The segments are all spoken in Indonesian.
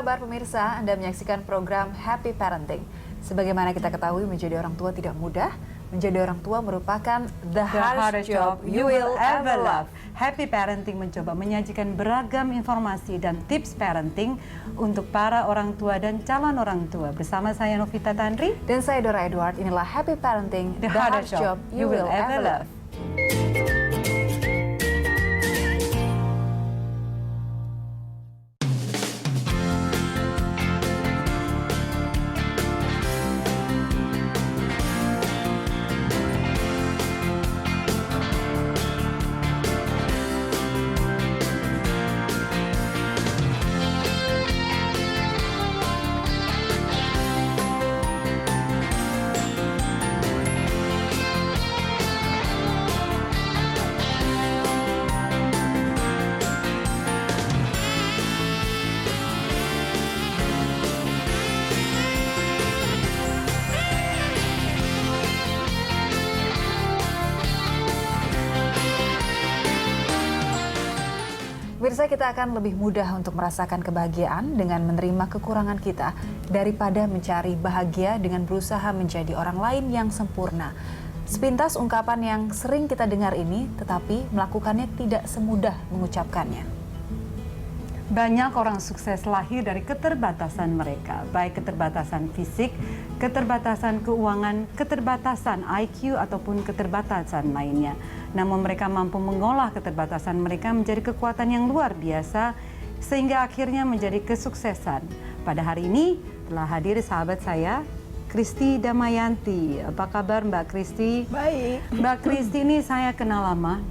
kabar pemirsa? Anda menyaksikan program Happy Parenting. Sebagaimana kita ketahui, menjadi orang tua tidak mudah. Menjadi orang tua merupakan the hardest job you will ever love. Happy Parenting mencoba menyajikan beragam informasi dan tips parenting untuk para orang tua dan calon orang tua. Bersama saya Novita Tandri Dan saya Dora Edward. Inilah Happy Parenting, the hardest job you will ever love. Pemirsa, kita akan lebih mudah untuk merasakan kebahagiaan dengan menerima kekurangan kita daripada mencari bahagia dengan berusaha menjadi orang lain yang sempurna. Sepintas ungkapan yang sering kita dengar ini, tetapi melakukannya tidak semudah mengucapkannya. Banyak orang sukses lahir dari keterbatasan mereka, baik keterbatasan fisik, keterbatasan keuangan, keterbatasan IQ, ataupun keterbatasan lainnya. Namun mereka mampu mengolah keterbatasan mereka menjadi kekuatan yang luar biasa, sehingga akhirnya menjadi kesuksesan. Pada hari ini telah hadir sahabat saya, Kristi Damayanti. Apa kabar Mbak Kristi? Baik. Mbak Kristi ini saya kenal lama,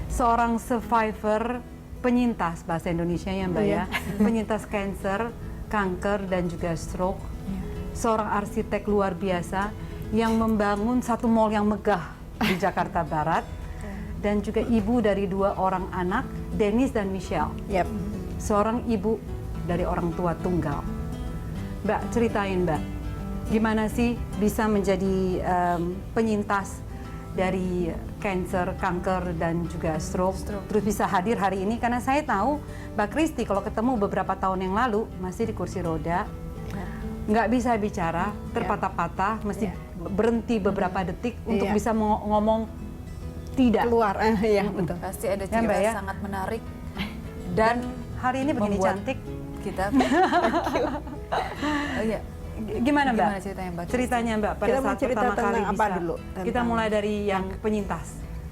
seorang survivor penyintas bahasa Indonesianya Mbak ya, penyintas kanker dan juga stroke, seorang arsitek luar biasa yang membangun satu mall yang megah di Jakarta Barat, dan juga ibu dari 2 orang anak, Dennis dan Michelle. Seorang ibu dari orang tua tunggal. Mbak, ceritain Mbak, gimana sih bisa menjadi penyintas dari kanker dan juga stroke, terus bisa hadir hari ini? Karena saya tahu Mbak Kristi kalau ketemu beberapa tahun yang lalu masih di kursi roda, nggak bisa bicara, terpatah-patah, mesti berhenti beberapa detik untuk bisa ngomong tidak. Keluar, ya betul. Pasti ada cerita ya? sangat menarik dan hari ini begini cantik. Kita Gimana Mbak? Gimana ceritanya Mbak? Ceritanya Mbak pada Kita mau saat cerita pertama tentang kali apa bisa. dulu? Kita mulai dari yang penyintas.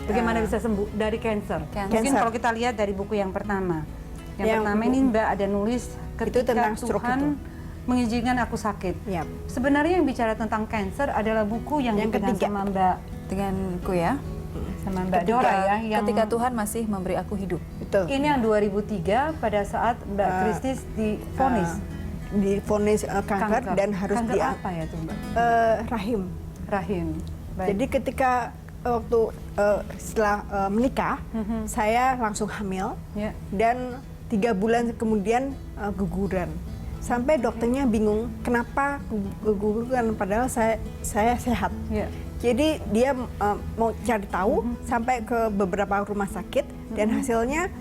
Bagaimana bisa sembuh dari cancer? Mungkin Cancer. kalau kita lihat dari buku yang pertama. Yang pertama ini Mbak ada nulis ketika tentang stroke Tuhan itu. mengizinkan aku sakit. Yap. Sebenarnya yang bicara tentang cancer adalah buku yang dipegang ketiga. sama Mbak denganku ya. sama Mbak Dora ya, yang Ketika Tuhan masih memberi aku hidup. Betul. ini yang 2003 pada saat Mbak Kristi divonis Divonis kanker dan harus kanker apa ya tuh Mbak? rahim. Rahim. Baik. Jadi ketika waktu setelah menikah, saya langsung hamil Ya. dan 3 bulan kemudian guguran. Sampai dokternya bingung kenapa guguran padahal saya sehat. Ya. Jadi dia mau cari tahu sampai ke beberapa rumah sakit dan hasilnya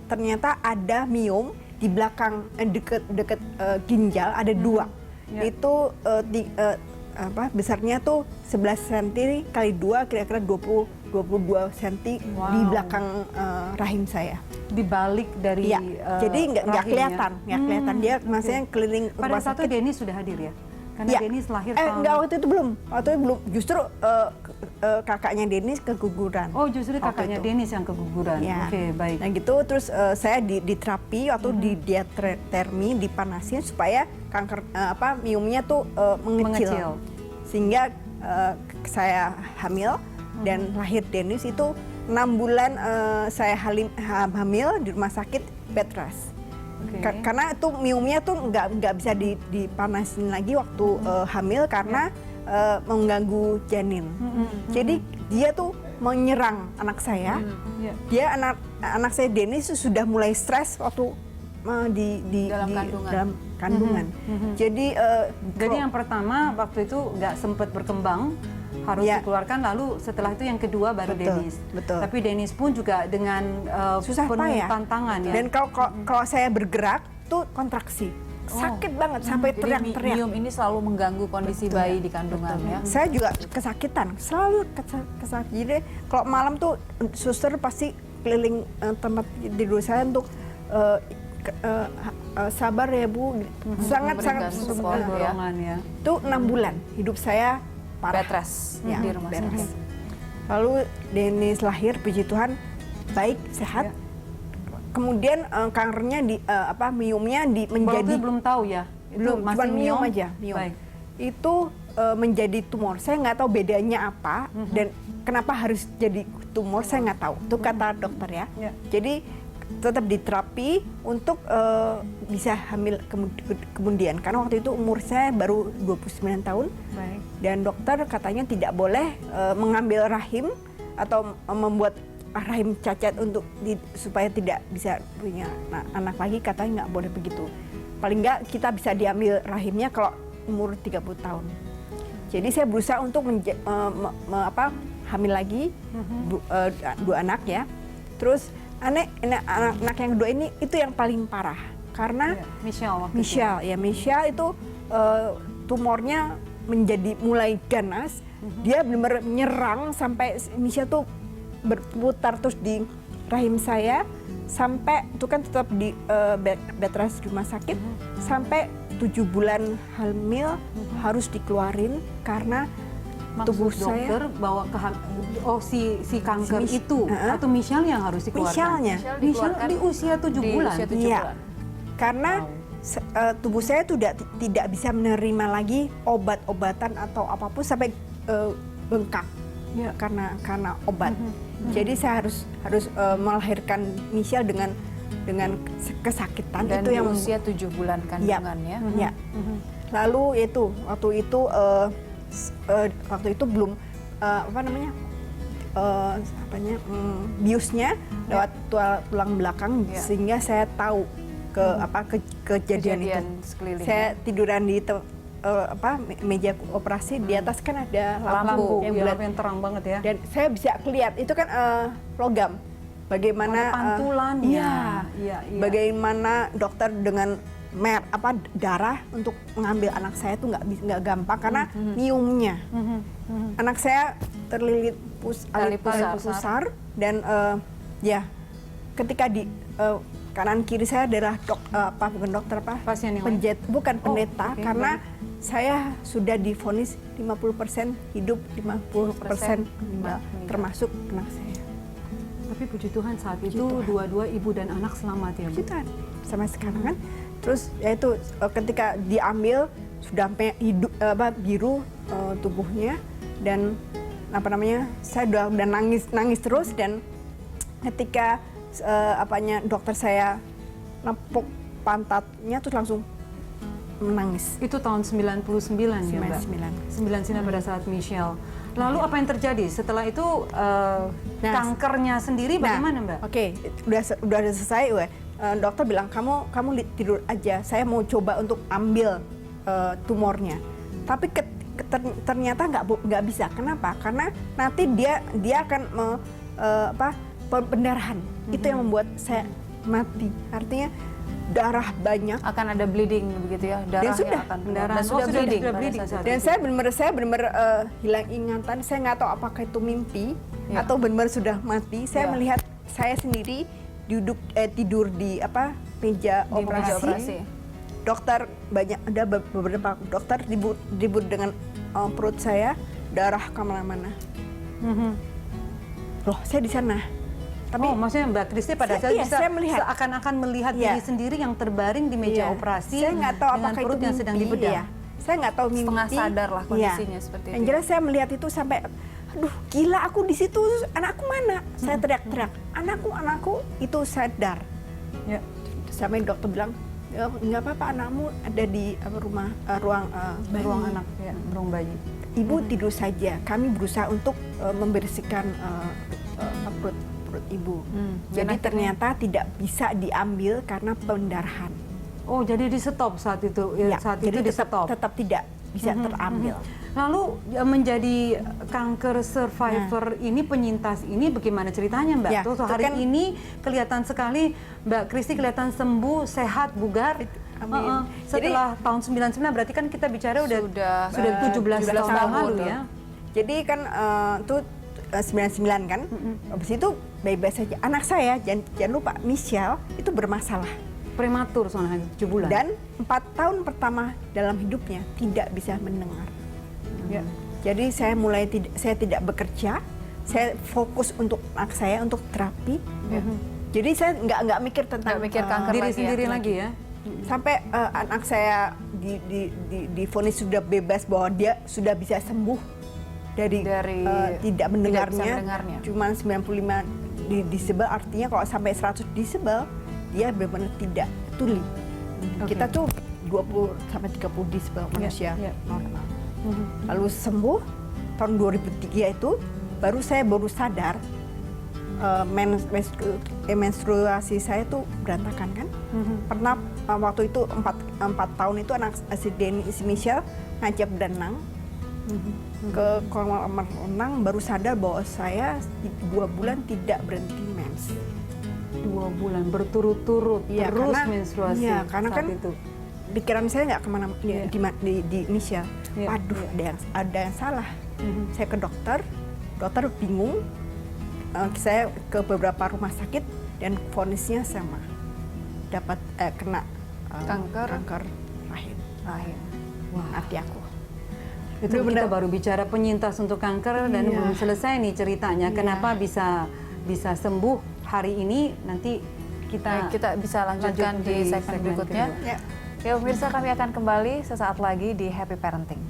ternyata ada miom di belakang deket ginjal ada 2. Itu besarnya tuh 11 cm kali 2 kira-kira 22 cm di belakang rahim saya. Di balik dari Jadi nggak kelihatan, dia maksudnya keliling pada rumah saat itu sakit. Dennis sudah hadir ya? Karena Dennis lahir tahun... Enggak, waktu itu belum. Justru kakaknya Dennis keguguran. Oh, justru kakaknya Dennis yang keguguran. Ya. Oke, baik. Nah gitu, terus saya di terapi atau di diatermi, dipanasin supaya kanker miomnya tuh mengecil. Sehingga saya hamil dan lahir Dennis itu 6 bulan saya hamil di rumah sakit bed rest. Karena itu miomnya tuh nggak bisa dipanasin lagi waktu hamil karena mengganggu janin. Jadi dia tuh menyerang anak saya. Dia anak saya Dennis sudah mulai stres waktu dalam kandungan. Jadi yang pertama waktu itu nggak sempat berkembang, harus dikeluarkan, lalu setelah itu yang kedua baru Dennis. Betul. Tapi Dennis pun juga dengan susah penuh payah tantangan ya. Dan kalau saya bergerak tuh kontraksi. Sakit banget sampai Jadi teriak-teriak. MIUM ini selalu mengganggu kondisi bayi di kandungan ya. Saya juga kesakitan, selalu kesakitan. Jadi kalau malam tuh suster pasti keliling tempat tidur saya untuk sabar ya Bu, sangat-sangat support ya. Dorongan ya. Itu 6 bulan hidup saya parah. Bed rest Ya, di rumah bed sakit. rest. Lalu Denis lahir, puji Tuhan, baik, sehat. Kemudian kankernya miumnya Menjadi belum tahu ya. Itu belum, masih cuma miom aja, miom. Baik. Itu menjadi tumor. Saya nggak tahu bedanya apa dan kenapa harus jadi tumor, saya nggak tahu. Itu kata dokter ya. Ya. Jadi tetap diterapi untuk bisa hamil kemudian. Karena waktu itu umur saya baru 29 tahun. Baik. Dan dokter katanya tidak boleh mengambil rahim atau membuat rahim cacat untuk supaya tidak bisa punya anak lagi, katanya nggak boleh begitu. Paling nggak kita bisa diambil rahimnya kalau umur 30 tahun. Jadi saya berusaha untuk hamil lagi 2 anak ya. Terus anak yang kedua ini itu yang paling parah karena Michelle itu tumornya menjadi mulai ganas. Dia benar-benar menyerang sampai Michelle tuh berputar terus di rahim saya sampai itu kan tetap di bed rest rumah sakit sampai 7 bulan hamil harus dikeluarin karena tubuh dokter saya bahwa si kanker itu atau Michelle yang harus dikeluarkan. Michelle-nya Michelle di usia 7 bulan. Usia 7 Iya. bulan. Karena tubuh saya tidak bisa menerima lagi obat-obatan atau apapun sampai bengkak ya, karena obat. Jadi saya harus melahirkan Michelle dengan kesakitan. Dan itu yang usia 7 bulan kandungan ya. Ya. Lalu waktu itu belum biusnya lewat tulang belakang sehingga saya tahu kejadian itu. Sekeliling. Saya tiduran di meja operasi, di atas kan ada Lampu yang yang, bulat. yang terang banget ya. Dan saya bisa lihat itu kan logam. Bagaimana Ada pantulannya. iya. Bagaimana dokter dengan darah untuk mengambil anak saya itu nggak gampang karena miumnya. Anak saya terlilit Tali pusar dan ketika di kanan kiri saya adalah bukan dokter Pasien yang lain? bukan pendeta oke, karena saya sudah divonis 50% hidup, 50% meninggal, termasuk anak saya. Tapi puji Tuhan saat itu dua-dua ibu dan anak selamat ya Bu. Puji Tuhan, sampai sekarang kan. Terus yaitu ketika diambil sudah sampai biru tubuhnya dan saya udah nangis terus dan ketika dokter saya nepuk pantatnya terus langsung menangis. Itu tahun 99 ya Mbak? 99 pada saat Michelle. Lalu apa yang terjadi setelah itu kankernya sendiri bagaimana Mbak? Oke, udah selesai. Dokter bilang kamu tidur aja. Saya mau coba untuk ambil tumornya. Tapi ternyata nggak bisa. Kenapa? Karena nanti dia akan pendarahan. Itu yang membuat saya mati. Artinya darah banyak. Akan ada bleeding begitu ya, darah sudah, yang akan keluar. pendarahan. Dan sudah bleeding. sudah pada bleeding saat saat itu. Dan saya benar-benar hilang ingatan. Saya nggak tahu apakah itu mimpi atau benar-benar sudah mati. Saya melihat saya sendiri tidur di meja operasi. Dokter ada beberapa dokter ribut dengan perut saya, darah kemana-mana. Loh, saya di sana. Tapi maksudnya Mbak Kristi pada saat bisa saya melihat seakan-akan melihat diri sendiri yang terbaring di meja operasi saya nggak tahu dengan apakah perut itu yang sedang mimpi, dibedah. ya. Saya nggak tahu mimpi. Setengah sadar lah kondisinya seperti itu. Yang jelas saya melihat itu sampai, aduh gila aku di situ, anakku mana? Saya teriak-teriak, anakku itu sadar. Ya. Sampai dokter bilang, nggak apa-apa, anakmu ada di ruang Ruang anak, ya, ruang bayi. Ibu tidur saja. Kami berusaha untuk membersihkan perut ibu. Jadi ternyata tidak bisa diambil karena pendarahan. Oh, jadi di stop saat itu. Ya, Saat jadi itu di tetap stop. tidak bisa terambil. Lalu menjadi kanker survivor ini, penyintas ini bagaimana ceritanya Mbak? Ya, Tuh itu hari kan- ini kelihatan sekali Mbak Kristi kelihatan sembuh, sehat, bugar. Amin. Setelah tahun 99 berarti kan kita bicara udah Sudah 17 tahun tahun, lalu betul. ya. Jadi kan tuh 99 kan, habis itu bebas saja. Anak saya, jangan lupa, Michelle itu bermasalah. Prematur soalnya 7 bulan. Dan 4 tahun pertama dalam hidupnya tidak bisa mendengar. Ya. Jadi saya tidak bekerja, saya fokus untuk anak saya, untuk terapi. Jadi saya nggak mikir tentang Nggak mikir kanker diri lagi ya. sendiri lagi ya. sampai anak saya divonis sudah bebas bahwa dia sudah bisa sembuh dari tidak mendengarnya, cuma 95 disebel, artinya kalau sampai 100 disebel dia benar-benar tidak tuli. Kita tuh 20 sampai 30 disebel manusia normal. Lalu sembuh tahun 2003 itu saya baru sadar menstruasi saya tuh berantakan kan. Pernah waktu itu 4 tahun itu anak si Michelle ngajak berenang ke kolam renang, baru sadar bahwa saya 2 bulan tidak berhenti mens. 2 bulan berturut-turut Ya, terus karena, menstruasi. ya, karena saat kan itu. pikiran saya nggak kemana di Michelle. Yeah. Waduh, ada yang salah. Saya ke dokter bingung. Saya ke beberapa rumah sakit dan vonisnya sama, dapat kena kanker rahim. Wah. Hati aku. Itu kita baru bicara penyintas untuk kanker dan belum selesai nih ceritanya. Kenapa bisa sembuh hari ini? Nanti kita bisa lanjutkan di segmen berikutnya. Ya. Ya pemirsa, kami akan kembali sesaat lagi di Happy Parenting.